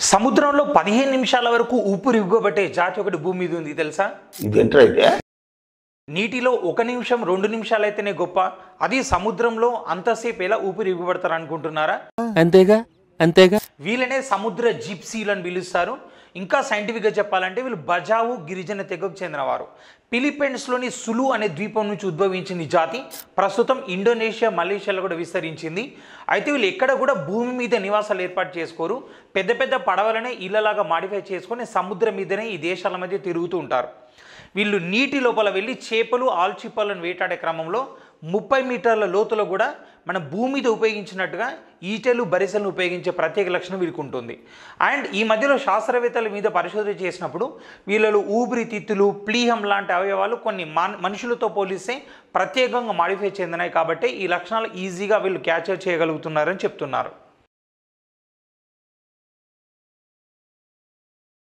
సముద్రంలో 15 నిమిషాల వరకు ఊపిరి బిగబట్టే జాతి ఒకటి భూమి మీద ఉంది తెలుసా? ఇదేంట్రా అయితే? నీటిలో 1 నిమిషం 2 నిమిషాలు అయితేనే గొప్ప, అది సముద్రంలో అంతసేపు ఎలా ఊపిరి బిగబడతారు అనుకుంటున్నారా? అంతేగా అంతేగా. వీళ్ళనే సముద్ర జిప్సీలు అని పిలుస్తారు. ఇంకా సైంటిఫిక్గా చెప్పాలంటే వీళ్ళు బజావు గిరిజన తెగకు చెందినవారు. ఫిలిప్పైన్స్లోని సులు అనే ద్వీపం నుంచి ఉద్భవించిన ఈ జాతి ప్రస్తుతం ఇండోనేషియా, మలేషియాలో కూడా విస్తరించింది. అయితే వీళ్ళు ఎక్కడ కూడా భూమి మీద నివాసాలు ఏర్పాటు చేసుకోరు. పెద్ద పెద్ద పడవలనే ఇళ్ళలాగా మాడిఫై చేసుకొని సముద్రం మీదనే ఈ దేశాల మధ్య తిరుగుతూ ఉంటారు. వీళ్ళు నీటి లోపల వెళ్ళి చేపలు, ఆల్చిప్పలను వేటాడే క్రమంలో 30 మీటర్ల లోతులో కూడా మన భూమి మీద ఉపయోగించినట్టుగా ఈటెలు, బరిసెలను ఉపయోగించే ప్రత్యేక లక్షణం వీరికి ఉంటుంది. అండ్ ఈ మధ్యలో శాస్త్రవేత్తల మీద పరిశోధన చేసినప్పుడు వీళ్ళలో ఊపిరితిత్తులు, ప్లీహం లాంటి అవయవాలు కొన్ని మనుషులతో పోలిస్తే ప్రత్యేకంగా మాడిఫై చెందినాయి. కాబట్టి ఈ లక్షణాలు ఈజీగా వీళ్ళు క్యాప్చర్ చేయగలుగుతున్నారని చెప్తున్నారు.